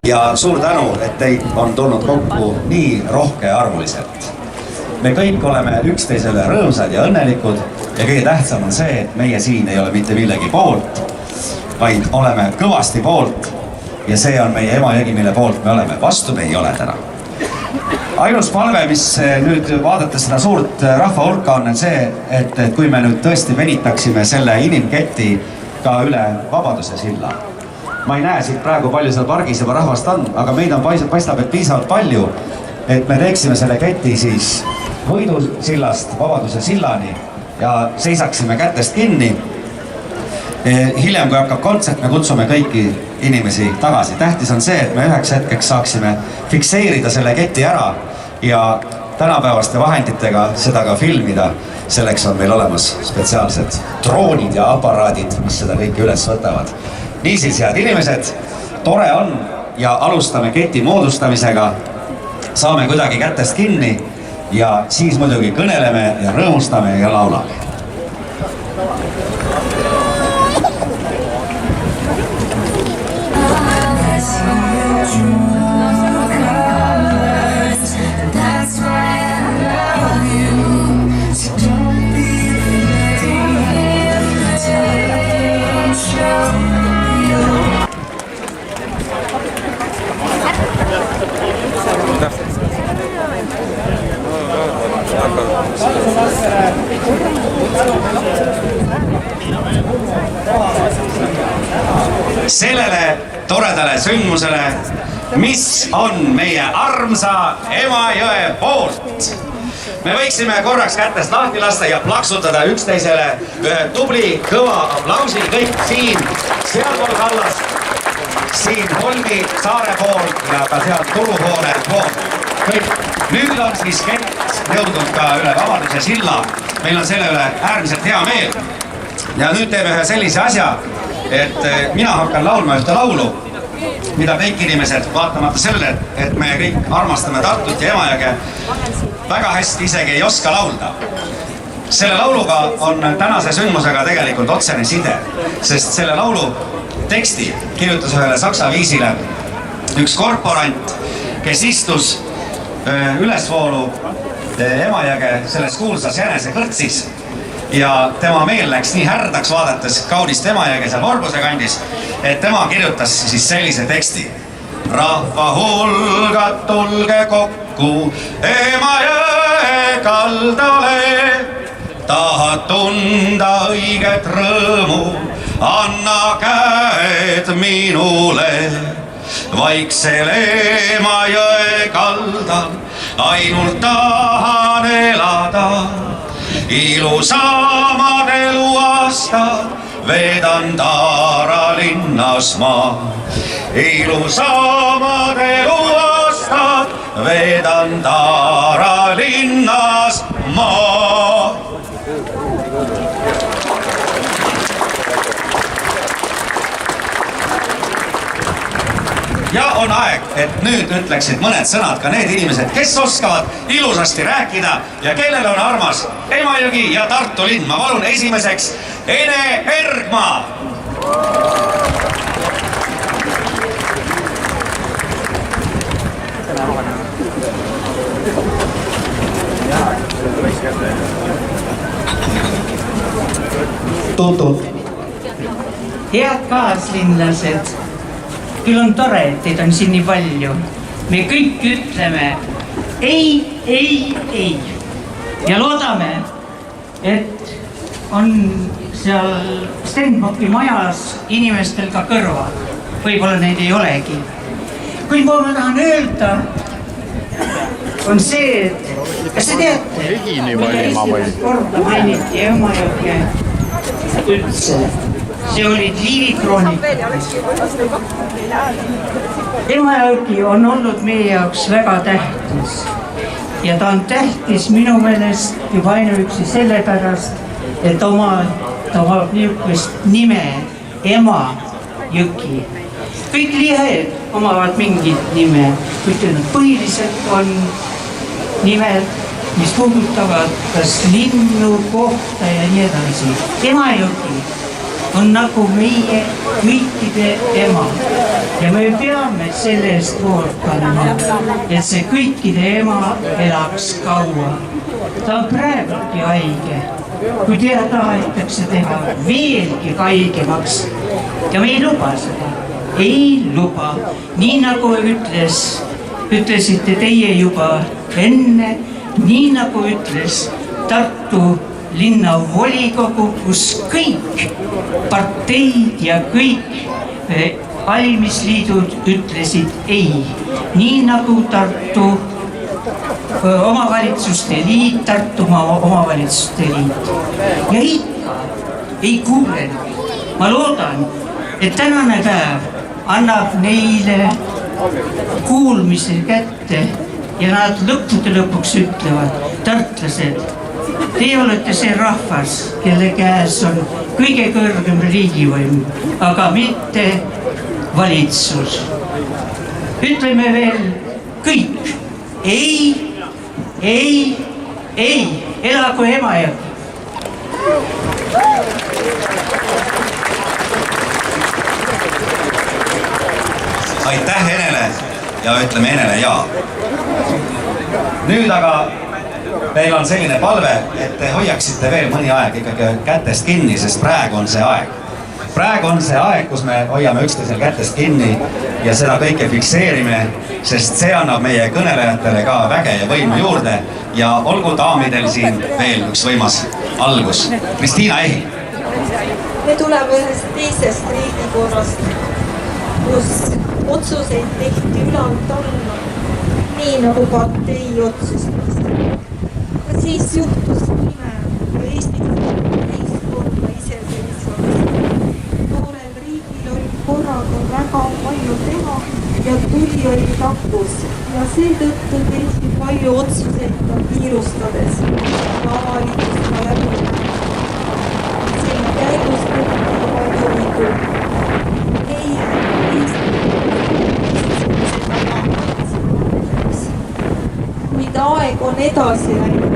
Ja suur tänu, et teid on tulnud kokku nii rohkearvuliselt. Me kõik oleme üksteisele rõõmsad ja õnnelikud ja kõige tähtsam on see, et meie siin ei ole mitte millegi poolt, vaid oleme kõvasti poolt ja see on meie Emajõgi, mille poolt me oleme. Vastu me ei ole täna. Ainus palve, mis nüüd vaadates seda suurt rahvahulka on see, et kui me nüüd tõesti venitaksime selle inimketi ka üle Vabaduse silla. Ma ei näe siit praegu palju seal pargis juba rahvast on, aga meid on paistab, et piisavalt palju, et me teeksime selle keti siis Võidu sillast Vabaduse sillani ja seisaksime kätest kinni. Hiljem, kui hakkab kontsert, me kutsume kõiki inimesi tagasi. Tähtis on see, et me üheks hetkeks saaksime fikseerida selle keti ära ja tänapäevaste vahenditega seda ka filmida. Selleks on meil olemas spetsiaalsed droonid ja aparaadid, mis seda kõike üles võtavad. Niisiis, head inimesed, tore on ja alustame keti moodustamisega. Saame kuidagi kätest kinni ja siis muidugi kõneleme ja rõõmustame ja laulame. Sellele toredale sündmusele, mis on meie armsa Emajõe poolt. Me võiksime korraks kätest lahti lasta ja plaksutada üksteisele ühe tubli, kõva aplausi kõik siin, sealpool kallast, siin Holmi saare pool ja ka seal turuhoone pool. Kõik. Nüüd on siis kett jõudnud ka üle Vabaduse silla. Meil on selle üle äärmiselt hea meel. Ja nüüd teeme ühe sellise asja, et mina hakkan laulma ühte laulu, mida kõik inimesed, vaatamata selle, et me kõik armastame Tartut ja Emajõge, väga hästi isegi ei oska laulda. Selle lauluga on tänase sündmusega tegelikult otsene side, sest selle laulu teksti kirjutas ühele saksa viisile üks korporant, kes istus ülesvoolu Emajõge selles kuulsas jänese kõrtsis ja tema meel läks nii härdaks vaadates kaunist Emajõge seal Vorbuse kandis, et tema kirjutas siis sellise teksti. Rahva hulgad tulge kokku Emajõe kaldale, tahad tunda õiget rõõmu, anna käed minule. Vaiksel Emajõe kaldal ainult tahan elada, ilusamad eluaastad veedan Taara linnas ma. Ilusamad eluaastad veedan Taara linnas ma. Ja on aeg, et nüüd ütleksid mõned sõnad ka need inimesed, kes oskavad ilusasti rääkida ja kellel on armas Emajõgi ja Tartu linn. Ma palun esimeseks Ene Ergma. Head kaaslinlased, küll on tore, et teid on siin nii palju. Me kõik ütleme ei, ei, ei. Ja loodame, et on seal Stenbocki majas inimestel ka kõrva. Võib-olla neid ei olegi. Kuid ma tahan öelda, on see, et kas te teate, esimest korda mainiti Emajõge üldse. See olid liivikroonikad. Emajõgi on olnud meie jaoks väga tähtis. Ja ta on tähtis minu meelest juba ainuüksi sellepärast, et ta omab niisugust nime Emajõgi. Kõik lihed omavad mingit nime, kuid põhiliselt on nimed, mis puudutavad kas linnu, kohta ja nii edasi. Emajõgi on nagu meie kõikide ema ja me peame selle eest hoolt kandma, et see kõikide ema elaks kaua. Ta on praegugi haige, kui teda tahetakse teha veelgi haigemaks ja me ei luba seda, ei luba, nii nagu ütlesite teie juba enne, nii nagu ütles Tartu linnavolikogu, kus kõik parteid ja kõik valimisliidud ütlesid ei. Nii nagu Tartu omavalitsuste liit, Tartumaa omavalitsuste liit. Ja ikka ei kuulenud. Ma loodan, et tänane päev annab neile kuulmise kätte ja nad lõppude lõpuks ütlevad, tartlased, teie olete see rahvas, kelle käes on kõige kõrgem riigivõim, aga mitte valitsus. Ütleme veel kõik, ei, ei, ei, elagu Emajõgi. Aitäh Enele ja ütleme Enele jaa. Nüüd aga meil on selline palve, et te hoiaksite veel mõni aeg ikkagi kätest kinni, sest praegu on see aeg. Praegu on see aeg, kus me hoiame üksteisel kätest kinni ja seda kõike fikseerime, sest see annab meie kõnelejatele ka väge ja võimu juurde ja olgu daamidel siin veel üks võimas algus. Kristiina Ehi. Me tuleme ühest teisest riigikorrast, kus otsuseid tehti ülalt alla, nii nagu partei otsustas. Aga siis juhtus nime ja Eestis ühiskonda iseseisvaks. Noorel riigil oli korraga väga palju teha ja tuli oli tapus ja seetõttu tehti palju otsuseid ka kiirustades ja avalikkust ka läbi. Selle käigus tehti ka palju vigu. Meie kuid aeg on edasi läinud.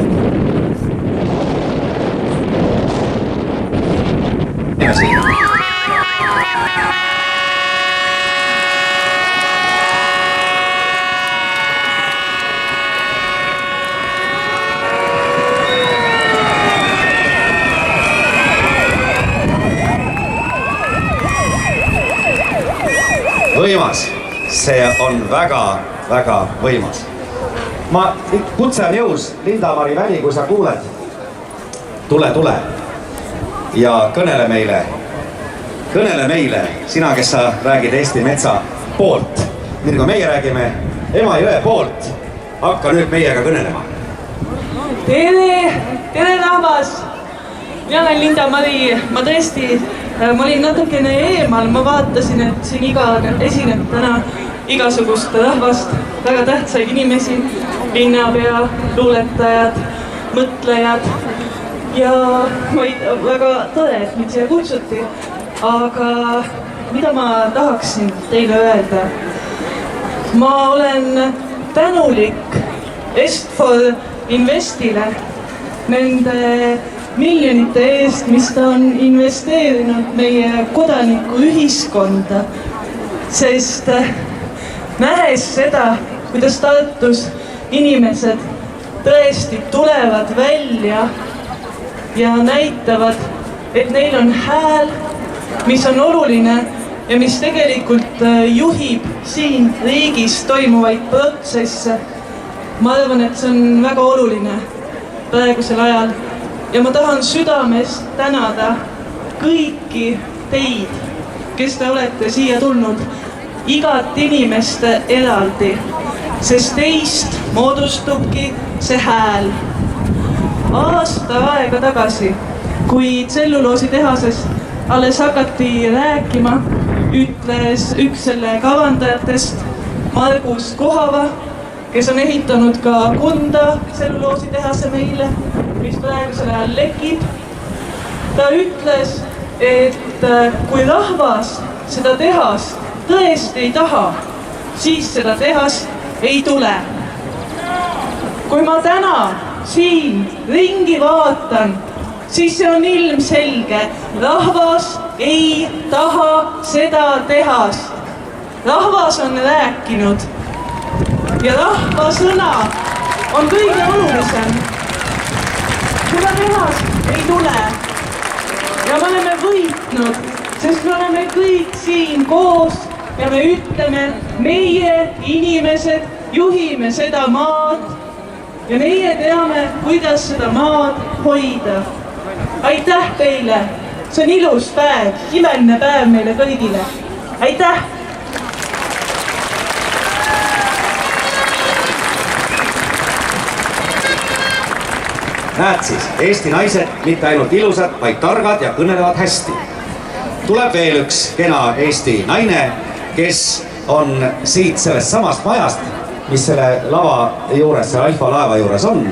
Võimas, see on väga võimas. Ma kutse on jõus, Linda-Mari Väli, kui sa kuuled, tule ja kõnele meile, sina, kes sa räägid Eesti metsa poolt, nii kui meie räägime Emajõe poolt, hakka nüüd meiega kõnelema. Tere rahvas! Mina olen Linda-Mari, ma olin natukene eemal, ma vaatasin, et siin esineb täna igasugust rahvast, väga tähtsaid inimesi, linnapea, luuletajad, mõtlejad ja väga tore, et mind siia kutsuti. Aga mida ma tahaksin teile öelda? Ma olen tänulik Est-For Investile nende miljonite eest, mis ta on investeerinud meie kodanikuühiskonda, sest nähes seda, kuidas Tartus inimesed tõesti tulevad välja ja näitavad, et neil on hääl, mis on oluline ja mis tegelikult juhib siin riigis toimuvaid protsesse. Ma arvan, et see on väga oluline praegusel ajal ja ma tahan südamest tänada kõiki teid, kes te olete siia tulnud, igat inimest eraldi, sest teist moodustubki see hääl. Aasta aega tagasi, kui tselluloositehasest alles hakati rääkima, ütles üks selle kavandajatest, Margus Kohava, kes on ehitanud ka Kunda tselluloositehase meile, mis praegusel ajal lekib. Ta ütles, et kui rahvas seda tehast tõesti ei taha, siis seda tehast ei tule. Kui ma täna siin ringi vaatan, siis see on ilmselge. Rahvas ei taha seda tehast. Rahvas on rääkinud ja rahva sõna on kõige olulisem. Seda tehast ei tule ja me oleme võitnud, sest me oleme kõik siin koos ja me ütleme, meie inimesed juhime seda maad ja meie teame, kuidas seda maad hoida. Aitäh teile! See on ilus päev, imeline päev meile kõigile. Aitäh! Näed siis, Eesti naised mitte ainult ilusad, vaid targad ja kõnelevad hästi. Tuleb veel üks kena Eesti naine, kes on siit sellest samast majast, mis selle lava juures, selle Alfa laeva juures on.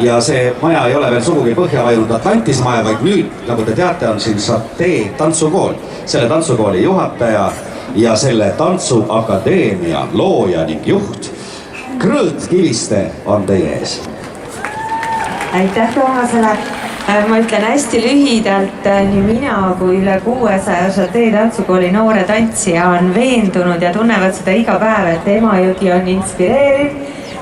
Ja see maja ei ole veel sugugi põhja vajunud Atlantis maja, vaid nüüd, nagu te teate, on siin Satee tantsukool. Selle tantsukooli juhataja ja selle tantsuakadeemia looja ning juht Krõõt Kiviste on teie ees. Aitäh Toomasele. Ma ütlen hästi lühidalt, nii mina kui üle 600 Satee tantsukooli noore tantsija on veendunud ja tunnevad seda iga päev, et Emajõgi on inspireeriv,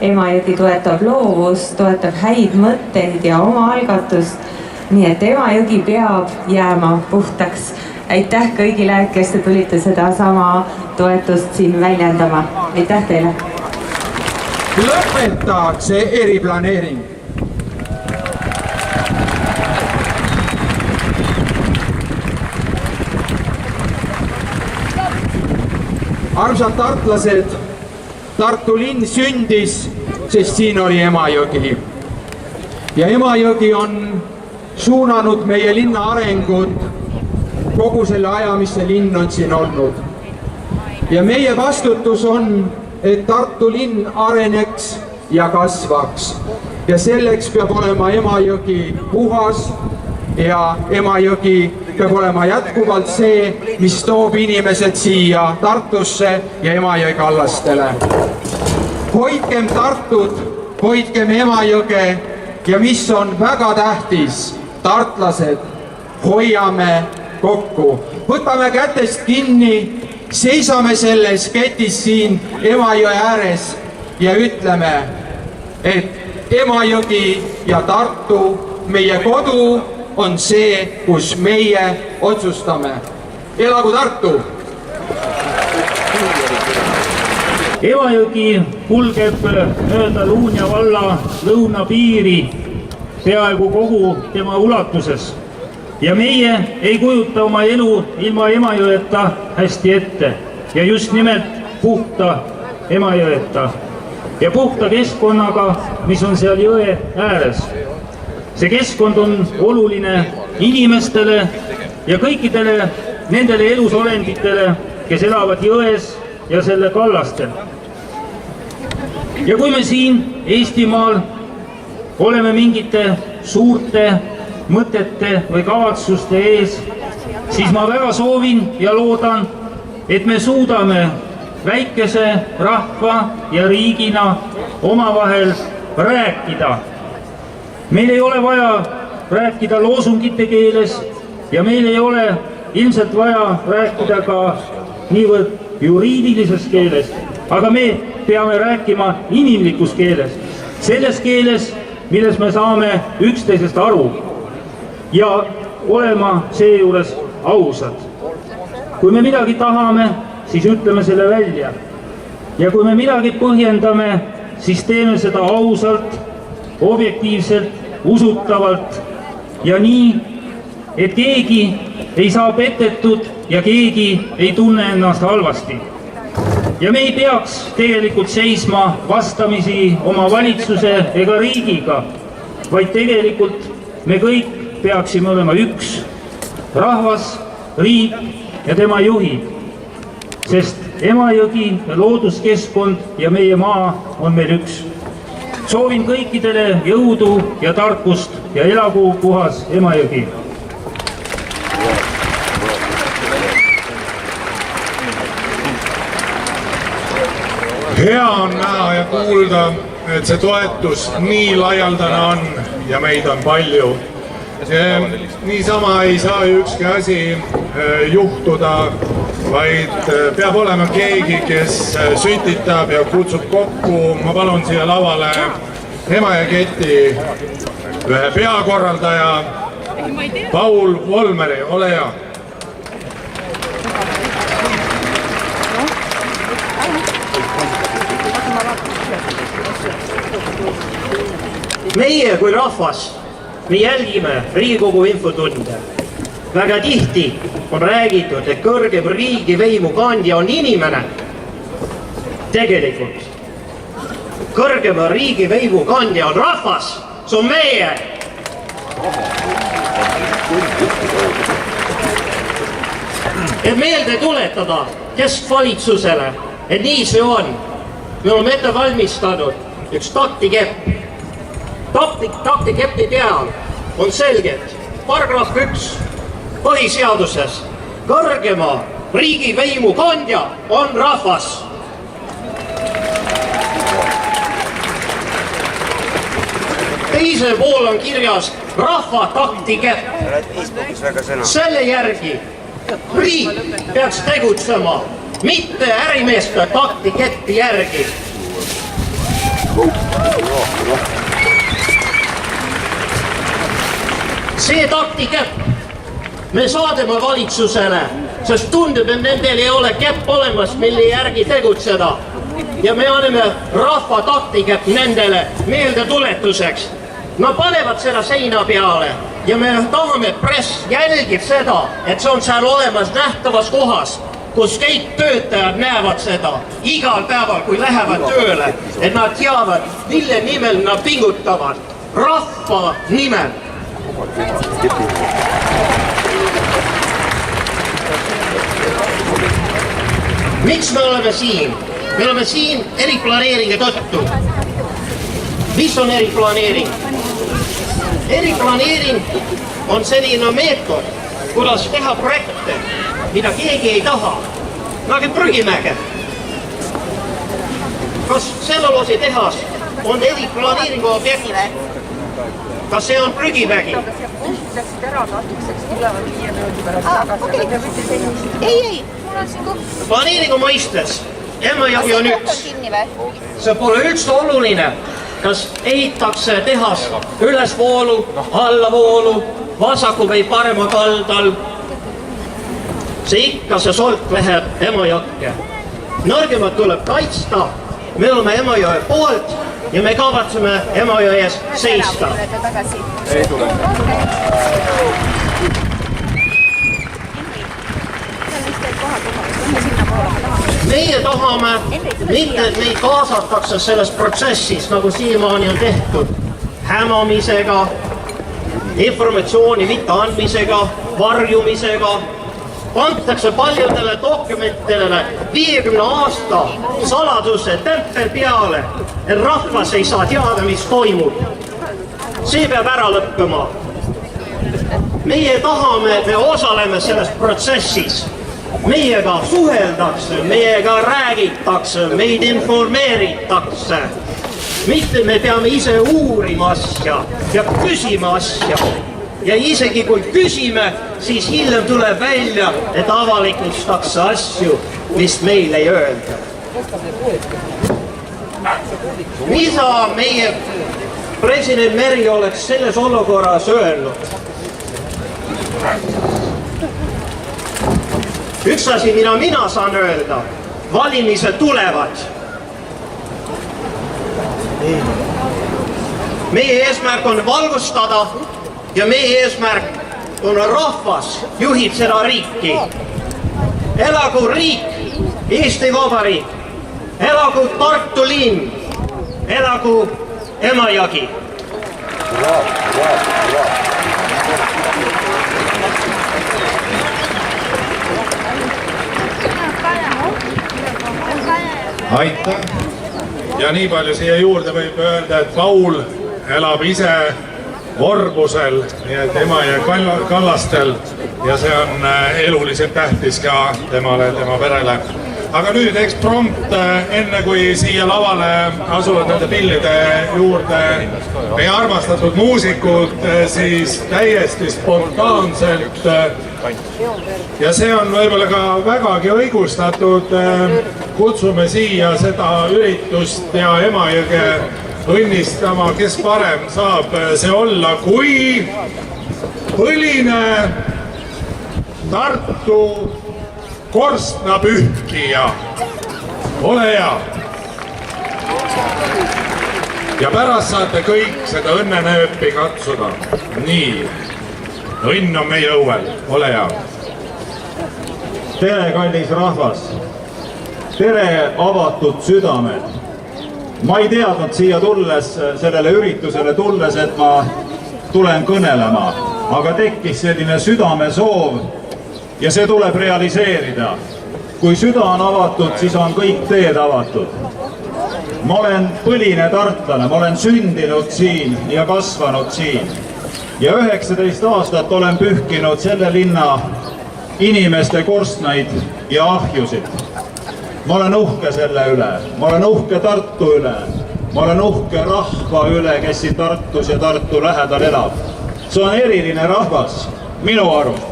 Emajõgi toetab loovust, toetab häid mõtteid ja oma algatust, nii et Emajõgi peab jääma puhtaks. Aitäh kõigile, kes te tulite seda sama toetust siin väljendama. Aitäh teile! Lõpetakse eriplaneering. Armsad tartlased, Tartu linn sündis, sest siin oli Emajõgi. Ja Emajõgi on suunanud meie linna arengut kogu selle aja, mis see linn on siin olnud. Ja meie vastutus on, et Tartu linn areneks ja kasvaks. Ja selleks peab olema Emajõgi puhas ja Emajõgi peab olema jätkuvalt see, mis toob inimesed siia Tartusse ja Emajõe kallastele. Hoidkem Tartut, hoidkem Emajõge ja mis on väga tähtis, tartlased, hoiame kokku. Võtame kätest kinni, seisame selles ketis siin Emajõe ääres ja ütleme, et Emajõgi ja Tartu, meie kodu, on see, kus meie otsustame. Elagu Tartu! Emajõgi kulgeb mööda Luunja valla lõunapiiri peaaegu kogu tema ulatuses. Ja meie ei kujuta oma elu ilma Emajõeta hästi ette. Ja just nimelt puhta Emajõeta. Ja puhta keskkonnaga, mis on seal jõe ääres. See keskkond on oluline inimestele ja kõikidele nendele elusolenditele, kes elavad jões ja selle kallastel. Ja kui me siin Eestimaal oleme mingite suurte mõtete või kavatsuste ees, siis ma väga soovin ja loodan, et me suudame väikese rahva ja riigina omavahel rääkida. Meil ei ole vaja rääkida loosungite keeles ja meil ei ole ilmselt vaja rääkida ka niivõrd juriidilises keeles, aga me peame rääkima inimlikus keeles, selles keeles, milles me saame üksteisest aru ja olema seejuures ausad. Kui me midagi tahame, siis ütleme selle välja. Ja kui me midagi põhjendame, siis teeme seda ausalt, objektiivselt, usutavalt ja nii, et keegi ei saa petetud ja keegi ei tunne ennast halvasti. Ja me ei peaks tegelikult seisma vastamisi oma valitsuse ega riigiga, vaid tegelikult me kõik peaksime olema üks, rahvas, riik ja tema juhid, sest Emajõgi, looduskeskkond ja meie maa on meil üks. Soovin kõikidele jõudu ja tarkust ja elagu puhas Emajõgi. Hea on näha ja kuulda, et see toetus nii laialdane on ja meid on palju. niisama ei saa ükski asi juhtuda, vaid peab olema keegi, kes sütitab ja kutsub kokku. Ma palun siia lavale Emajõe keti ühe peakorraldaja Paul Volmeri, ole hea. Meie kui rahvas, me jälgime Riigikogu infotunde. Väga tihti on räägitud, et kõrgem riigivõimu kandja on inimene. Tegelikult kõrgema riigivõimu kandja on rahvas, see on meie. Et meelde tuletada keskvalitsusele, et nii see on, me oleme ette valmistanud üks taktikepp. Taktikepi peal on selgelt paragrahv 1 põhiseaduses. Kõrgema riigivõimu kandja on rahvas. Teisel pool on kirjas rahva taktikepp. Selle järgi riik peaks tegutsema, mitte ärimeeste taktikepi järgi. See taktikepp me saadame valitsusele, sest tundub, et nendel ei ole kepp olemas, mille järgi tegutseda. Ja me anname rahva taktikepp nendele meelde tuletuseks. Nad panevad seda seina peale ja me tahame, et press jälgib seda, et see on seal olemas nähtavas kohas, kus kõik töötajad näevad seda igal päeval, kui lähevad tööle, et nad teavad, mille nimel nad pingutavad. Rahva nimel. Miks me oleme siin? Me oleme siin eriplaneeringi tõttu. Mis on eriplaneering? Eriplaneering on selline meetod, kuidas teha projekte, mida keegi ei taha. Nagu prügimäge. Kas selluloosi tehas on eriplaneeringu objekt? Kas see on prügimägi? Ei, mul on siin koht. Planeeringu mõistes Emajõgi on üks. See pole üldse oluline, kas ehitakse tehas ülesvoolu, allavoolu, vasaku või parema kaldal. See solk läheb Emajõkke. Nõrgemad tuleb kaitsta. Me oleme Emajõe poolt ja me kavatseme Emajõe ees seista. Ei tule. Meie tahame mitte, et meid kaasatakse selles protsessis, nagu siiamaani on tehtud, hämamisega, informatsiooni mitte andmisega, varjumisega. Antakse paljudele dokumentidele 50 aasta saladuse tempel peale, et rahvas ei saa teada, mis toimub. See peab ära lõppema. Meie tahame, et me osaleme selles protsessis. Meiega suheldakse, meiega räägitakse, meid informeeritakse. Mitte me peame ise uurima asja ja küsima asja. Ja isegi kui küsime, siis hiljem tuleb välja, et avalikustatakse asju, mis meil ei öelda. Mida meie president Meri oleks selles olukorras öelnud? Üks asi, mida mina saan öelda, valimised tulevad. Meie eesmärk on valgustada ja meie eesmärk on rahvas juhib seda riiki. Elagu riik, Eesti Vabariik, elagu Tartu linn, elagu Emajõgi. Aitäh! Ja nii palju siia juurde võib öelda, et Paul elab ise Vorbusel, nii et Emajõe kallastel ja see on eluliselt tähtis ka temale, tema perele. aga nüüd eksprompt, enne kui siia lavale asuvad nende pillide juurde meie armastatud muusikud, siis täiesti spontaanselt ja see on võib-olla ka vägagi õigustatud, kutsume siia seda üritust ja Emajõge õnnistama, kes parem saab see olla kui põline Tartu korstnapühkija. Ole hea! Ja pärast saate kõik seda õnnenööpi katsuda. Nii, õnn on meie õuel. Ole hea! Tere, kallis rahvas! Tere, avatud südamed! Ma ei teadnud siia tulles, sellele üritusele tulles, et ma tulen kõnelema, aga tekkis selline südamesoov ja see tuleb realiseerida. Kui süda on avatud, siis on kõik teed avatud. Ma olen põline tartlane, ma olen sündinud siin ja kasvanud siin. Ja 19 aastat olen pühkinud selle linna inimeste korstnaid ja ahjusid. Ma olen uhke selle üle, ma olen uhke Tartu üle, ma olen uhke rahva üle, kes siin Tartus ja Tartu lähedal elab. See on eriline rahvas, minu arust.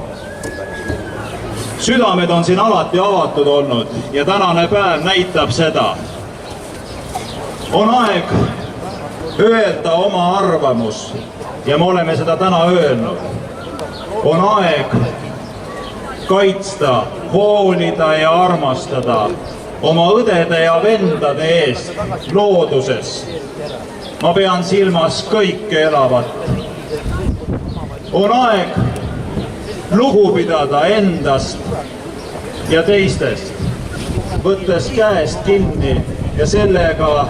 Südamed on siin alati avatud olnud ja tänane päev näitab seda. On aeg öelda oma arvamus ja me oleme seda täna öelnud. On aeg kaitsta, hoolida ja armastada oma õdede ja vendade eest looduses. Ma pean silmas kõike elavat. On aeg lugu pidada endast ja teistest, võttes käest kinni ja sellega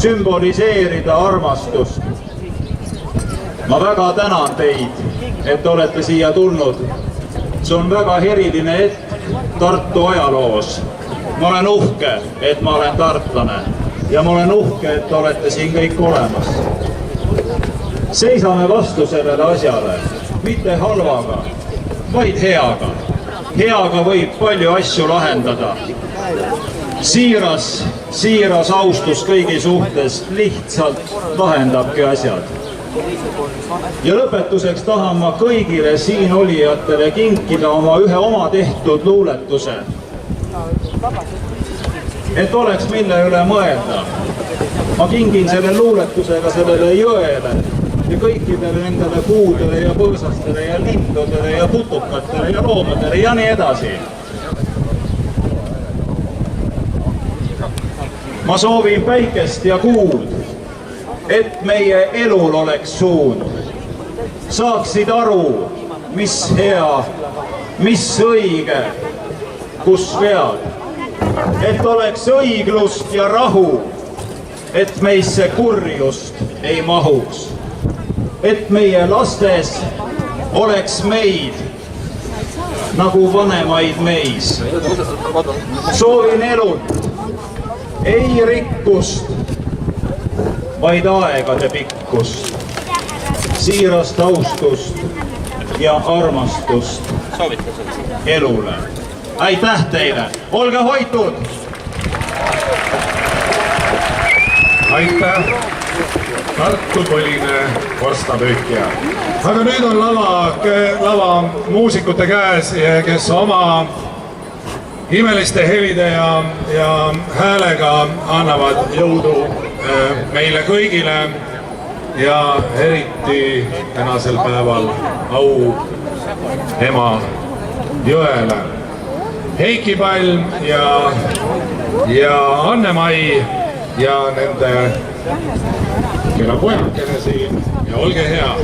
sümboliseerida armastust. Ma väga tänan teid, et olete siia tulnud. See on väga eriline hetk Tartu ajaloos. Ma olen uhke, et ma olen tartlane ja ma olen uhke, et olete siin kõik olemas. Seisame vastu sellele asjale. Mitte halvaga, vaid heaga. Heaga võib palju asju lahendada. Siiras austus kõigi suhtes lihtsalt lahendabki asjad. Ja lõpetuseks tahan ma kõigile siin olijatele kinkida ühe oma tehtud luuletuse. Et oleks mille üle mõelda. Ma kingin selle luuletusega sellele jõele ja kõikidele nendele puudele ja põõsastele ja lindudele ja putukatele ja loomadele ja nii edasi. Ma soovin päikest ja kuud, et meie elul oleks suund. Saaksid aru, mis hea, mis õige, kus vead. Et oleks õiglust ja rahu, et meisse kurjust ei mahuks. Et meie lastes oleks meid nagu vanemaid meis. Soovin elut, ei rikkust, vaid aegade pikkust, siirast austust ja armastust elule. Aitäh teile, olge hoitud! Aitäh! Tartu põline korstnapühkija. Aga nüüd on lava muusikute käes, kes oma imeliste helide ja häälega annavad jõudu meile kõigile ja eriti tänasel päeval au Emajõele. Heiki Palm ja Anne-Mai ja nende kella pojakene siin ja olge hea.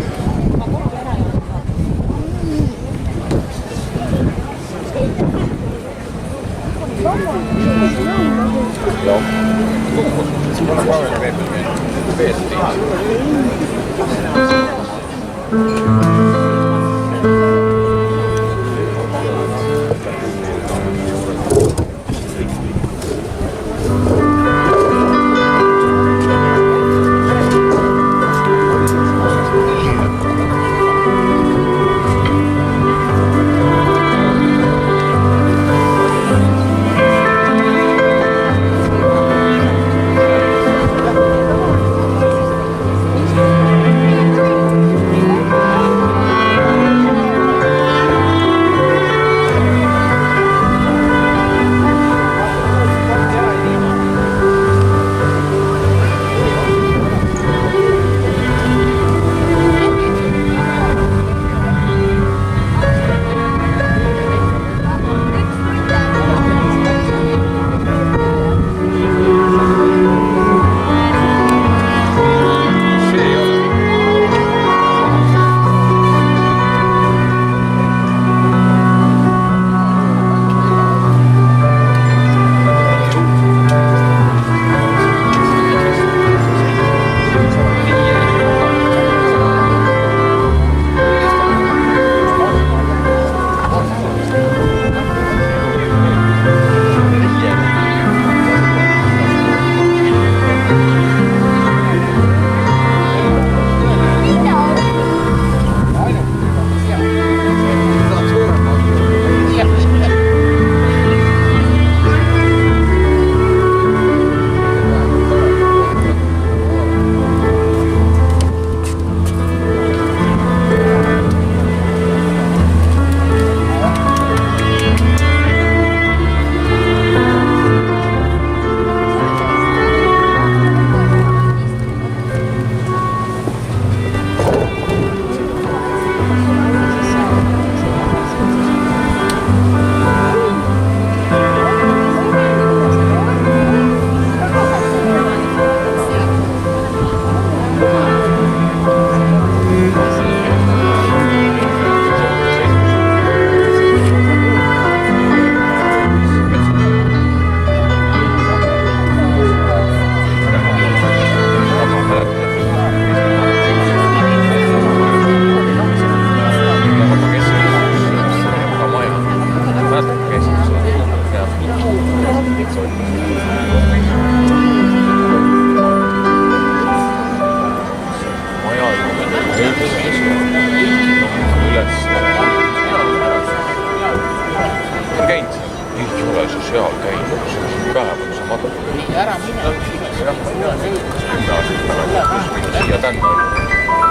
kandma.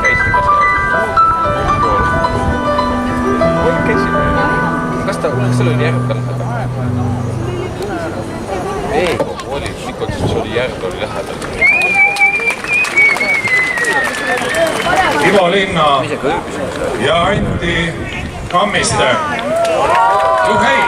Käisime seal. Käisime. Kas seal oli järg all? Ei, oli. Mikotsis oli järg, oli lähedal. Ivo Linna ja Anti Kammiste. Juhei!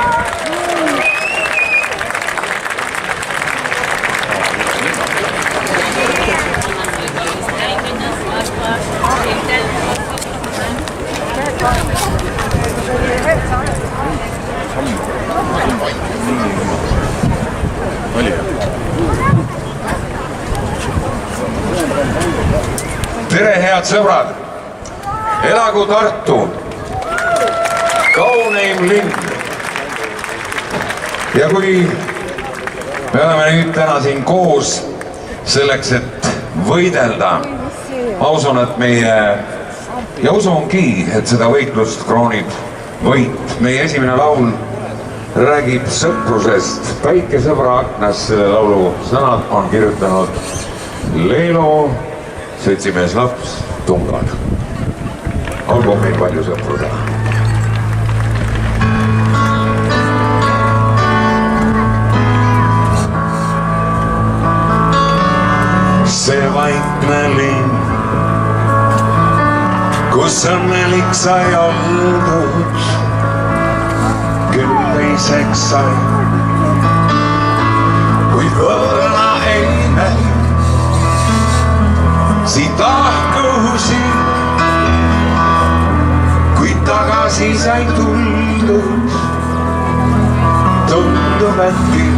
Tere, head sõbrad! Elagu Tartu! Kauneim linn! Ja kui me oleme nüüd täna siin koos selleks, et võidelda, ma usun, et ja usungi, et seda võitlust kroonib võit. Meie esimene laul räägib sõprusest. Päikesõbra aknas selle laulu sõnad on kirjutanud Leelo seltsimees laps Tungad. Olgu meil palju sõpru teha. See vaikne linn, kus õnnelik sai oldud, küll teiseks sai, kuid võõrna ei näi. Siit lahkusi, kuid tagasi sai tuldud, tundub, et küll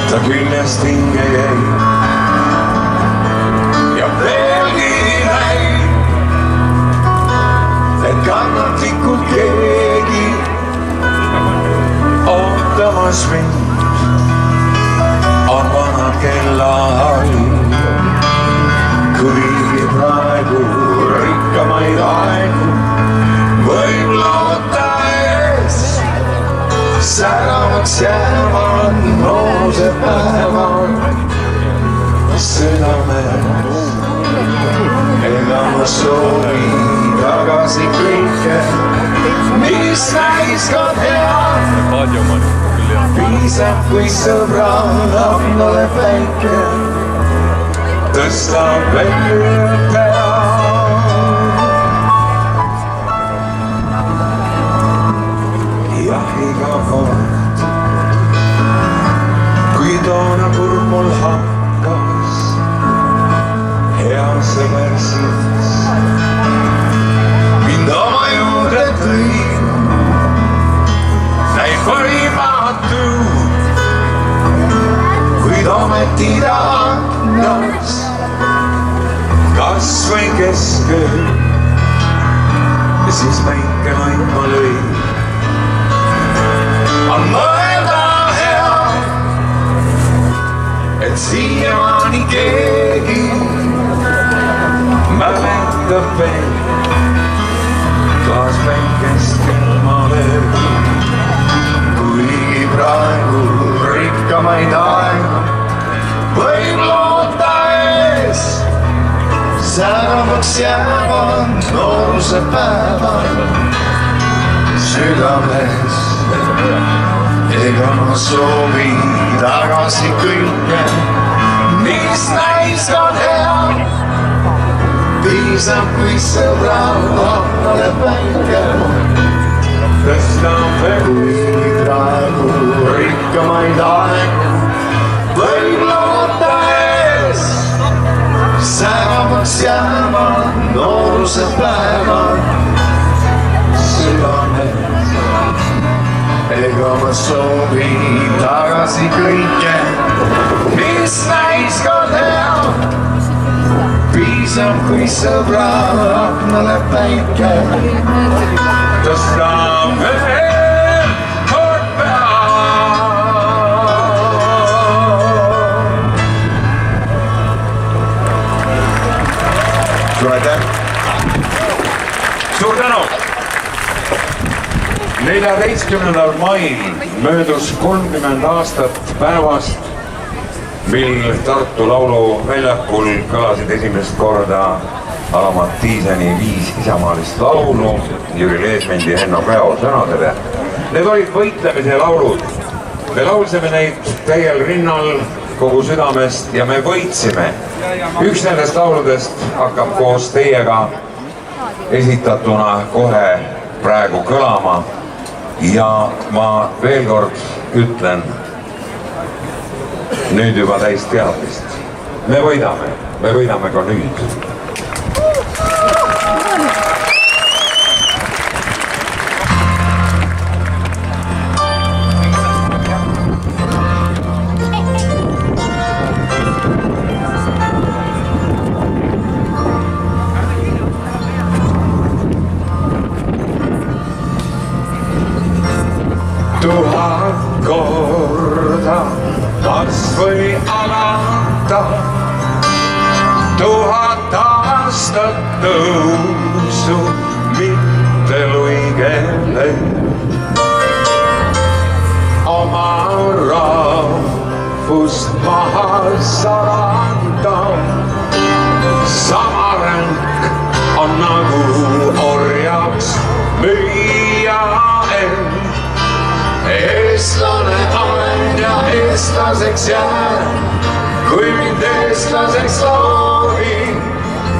ta küljest hinge jäi. Ja veelgi näib, et kannatlikult keegi ootamas mind on vanad kellaall. Kuigi praegu rikkamaid aegu võib loota ees, säravaks jäävad nooruse päevad südames. Ega ma soovi tagasi kõike, mis näis ka hea. Piisab, kui sõbra aknale päike tõstab veel pea. Jah, iga kord, kui toona kurb mul hakkas, hea sõber siis mind oma juurde tõi. Näib võimatu, kuid ometi ta annas kas või keskel ja siis päike naima lõi. On mõelda hea, et siiamaani keegi mäletab veel taas päikest ilmale. Kuigi praegu rikkamaid aegu võib loota ees, säravaks jäävad nooruse päevad südames. Ega ma soovi tagasi kõike, mis näis on hea. Piisab, kui sõbra aknale päike tõstab veel. Kuigi praegu rikkamaid aegu võib loota ees, säravaks jäävad nooruse päevad südames. Ega ma soovi tagasi kõike, mis näis ka hea. Piisab, kui sõbra aknale päike tõstab veel kord pea. Suur aitäh! Suur tänu! 14. mail möödus 30 aastat päevast, mil Tartu Lauluväljakul kõlasid esimest korda Alamat Tiiseni 5 isamaalist laulu Jüri Leesmendi ja Henno Päo sõnadele. Need olid võitlemise laulud. Me laulsime neid täiel rinnal kogu südamest ja me võitsime. Üks nendest lauludest hakkab koos teiega esitatuna kohe praegu kõlama ja ma veel kord ütlen, nüüd juba täis teadmist. Me võidame ka nüüd. Tuhat korda kas või alata, 1000 aastat tõusu, mitte luigele. Oma rahvust maha saranda, sama ränk on nagu orjaks müüa end. Eestlane olen ja eestlaseks jään, kui mind eestlaseks loodin.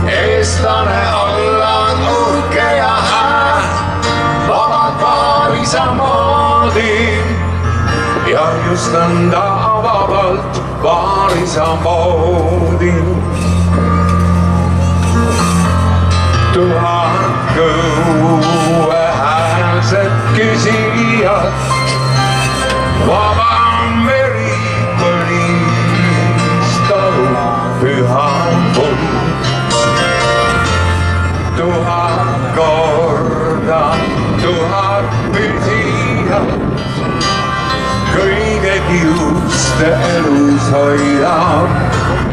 Eestlane ollaan uhke ja hää, vabad paarisa moodi. Ja just nõnda vabalt paarisa moodi. 1000 kõuehäälset küsijat, vaba meri põlistalu püha puld. 1000 korda 1000 püsijat, kõige kiuste elus hoidab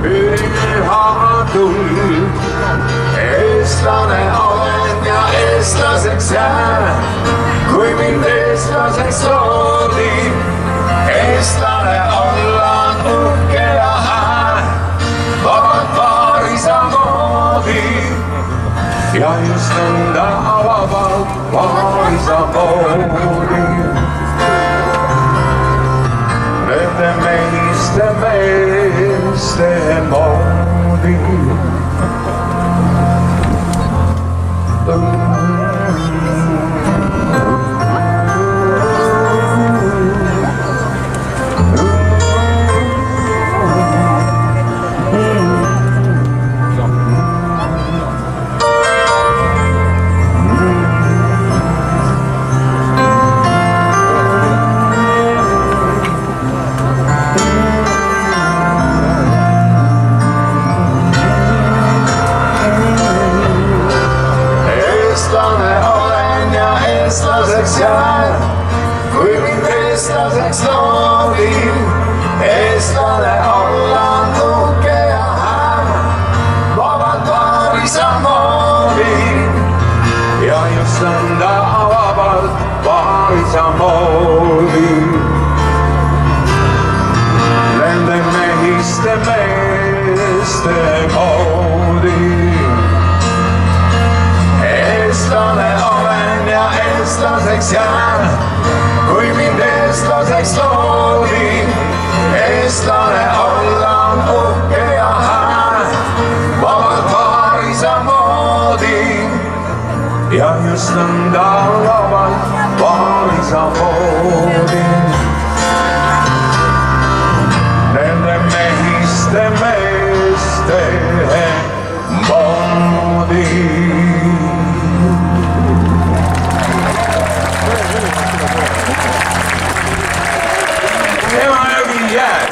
püha tuld. Eestlane olen ja eestlaseks jään, kui mind eestlaseks loodi. Eestlane ollaan uhke ja hää, vabad paarisa moodi. Ja just nõnda vabad paarisa moodi. Nende meeste moodi. Kui mind eestlaseks loodin, eestlane ollaan uhke ja hää, vabad paarisa moodi. Ja just nõnda vabalt paarisa moodi. Nende mehiste meeste moodi. Eestlane olen ja eestlaseks jään, kui mind eestlaseks loodin. Eestlane ollaan uhke ja hää, vabad paarisa moodi. Ja just nõnda vabalt paarisa moodi. Nende mehiste meeste moodi. Emajõgi jääb.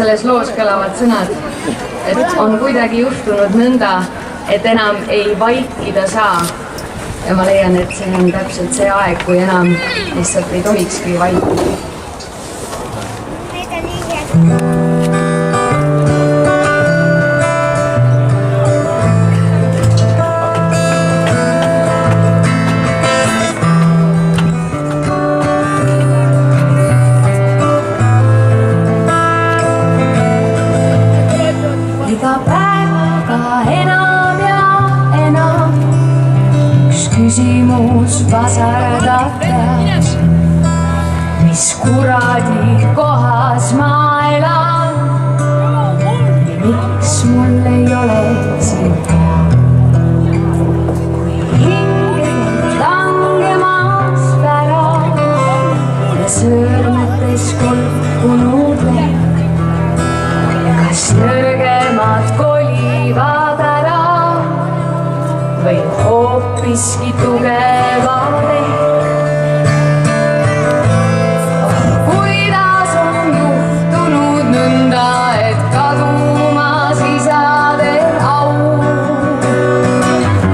selles loos kõlavad sõnad, et on kuidagi juhtunud nõnda, et enam ei vaikida saa. Ja ma leian, et see on täpselt see aeg, kui enam lihtsalt ei tohikski vaikida. Küsimus vasardab peas, mis kuradi kohas ma elan ja miks mul ei ole sind hea. Kui hinged langemas pärad ja sõrmetes kolkunud leht, kas nõrgemad kolivad ära või hoopiski tugevad ehk. Kuidas on juhtunud nõnda, et kadumas isade au?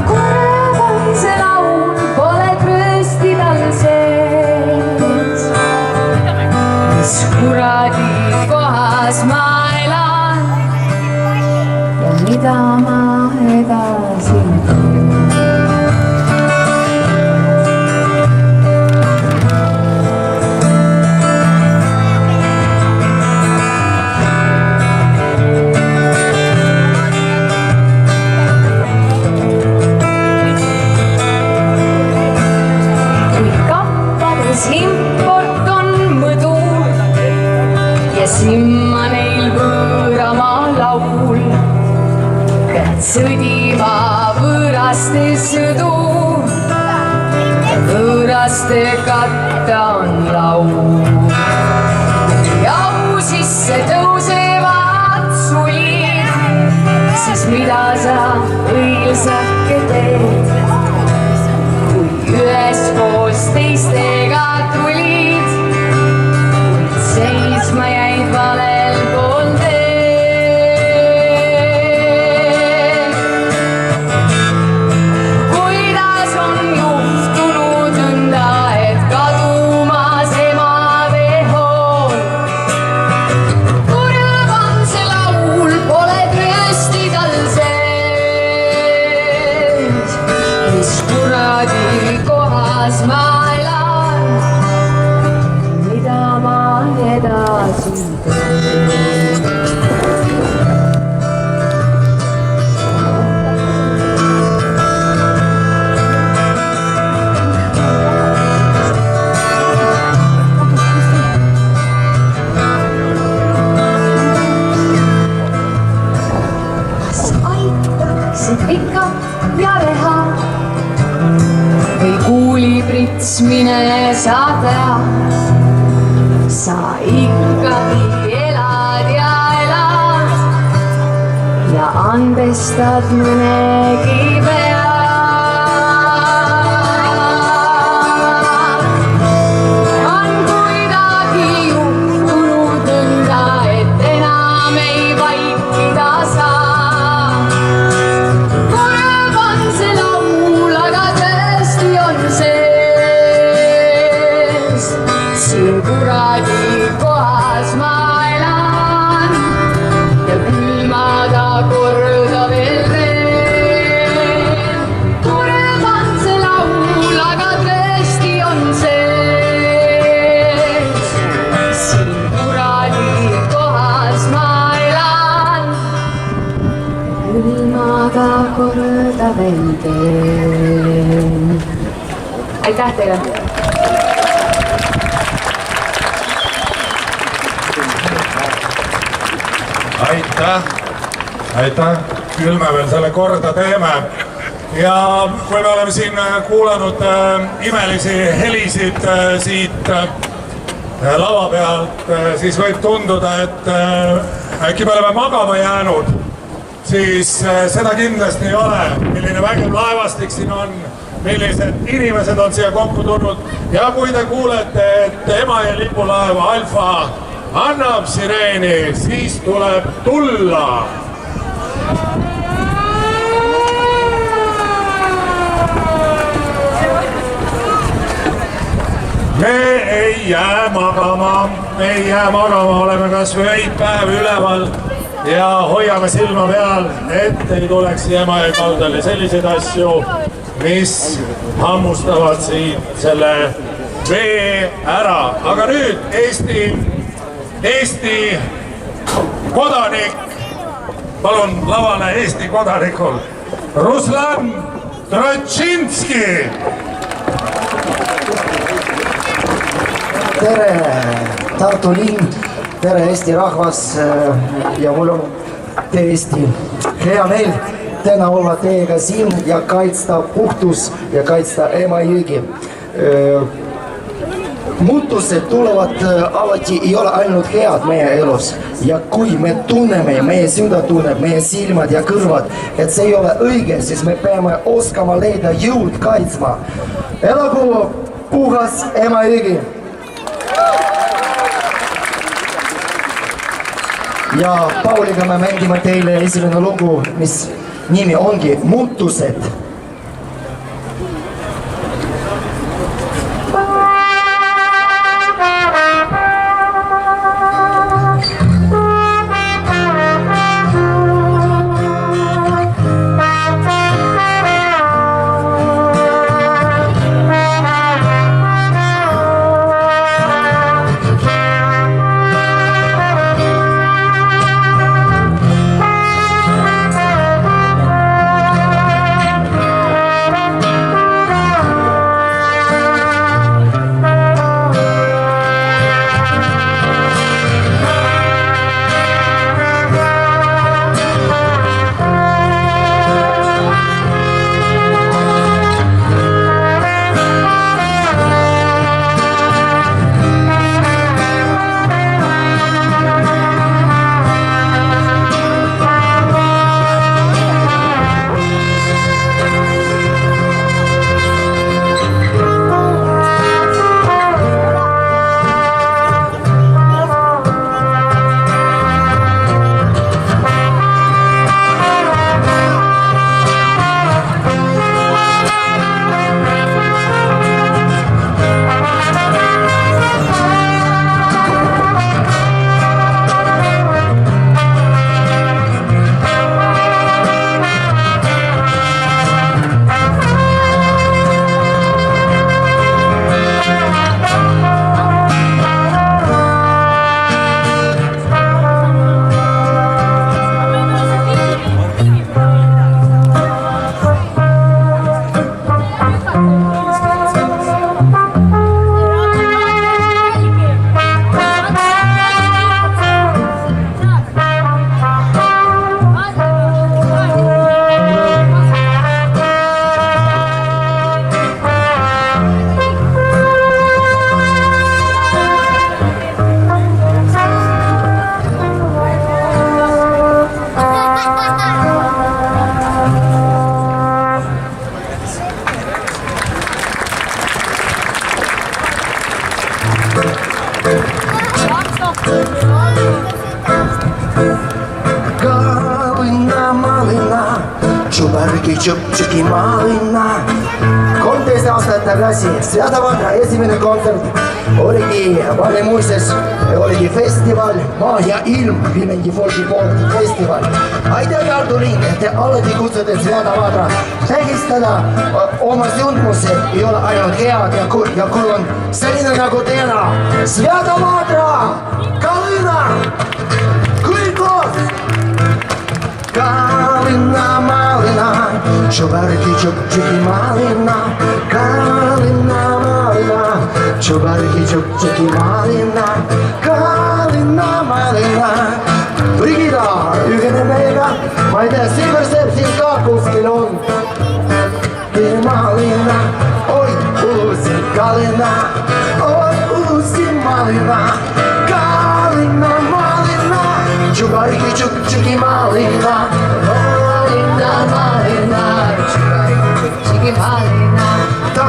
Kurb on see laul, pole tröösti tal sees. Mis kuradi kohas ma elan ja mida ma edasi import on mõdu ja simma neil võõramaa laul. Pead sõdima võõraste sõdu, võõraste katta on laul. Jau sisse tõusevad sulid, siis mida sa õilsake teed? Üheskoos teistega tulid, seisma jäid valel pool teed. Kuidas on juhtunud nõnda, et kadumas emade hool? Kurb on see laul, pole tröösti tal sees. Mis kuradi kohas ma elan, mida ma edasi teen. Kas aitaksid pikalt ja reha või kuuliprits mine sa tea? Sa ikkagi elad ja andestad mõnegi pea. On kuidagi juhtunud nõnda, et enam ei vaikida saa. Kurb on see laul, aga tõesti on sees. Siin kuradi kohas ma elan ja külmada korda veel teen. Kurb on see laul, aga tõesti on sees. Siin kuradi kohas ma elan ja külmada korda veel teen. Aitäh teile! Aitäh, küll me veel selle korda teeme. Ja kui me oleme siin kuulanud imelisi helisid siit lava pealt, siis võib tunduda, et äkki me oleme magama jäänud. Siis seda kindlasti ei ole, milline vägev laevastik siin on, millised inimesed on siia kokku tulnud. Ja kui te kuulete, et Emajõe lipulaeva Alfa annab sireeni, siis tuleb tulla. Me ei jää magama, oleme kas või öid päev üleval ja hoiame silma peal, et ei tuleks Emajõe kaldale selliseid asju, mis hammustavad siit selle vee ära. Aga nüüd Eesti kodanik, palun lavale Eesti kodanikul, Ruslan Trotšinski. Tere Tartu linn, tere Eesti rahvas ja mul on tõesti hea meel täna olla teiega siin ja kaitsta puhtus ja kaitsta Emajõgi. Muutused tulevad alati, ei ole ainult head meie elus ja kui me tunneme, meie süda tunneb, meie silmad ja kõrvad, et see ei ole õige, siis me peame oskama leida jõud kaitsma. Elagu puhas Emajõgi! Ja Pauliga me mängime teile esimene lugu, mis nimi ongi Muutused. Kalina malina, Čubargi Čupčiki malina. 13 aastat tagasi Sveatavadra esimene kontsert oligi Vanemuises, oligi festival Maa ja ilm, Viljandi folgi poolt festival. Aitäh Tartu linn, et te alati kutsute Sveatavadra tähistada oma sündmusi, ei ole ainult head ja kui on selline nagu täna. Sveatavadra, Kalina, kõik koos! Kalina malina, Čubargi Čupčiki malina. Kalina malina, Čubargi Čupčiki malina. Kalina malina. Brigida, ühine meiega, ma ei tea, Silver Sepp siin ka kuskil on. Malina, oi uusi Kalina, oi uusi malina. Kalina malina, Čubargi Čupčiki malina. Malina, malina, Čubargi Čupčiki malina.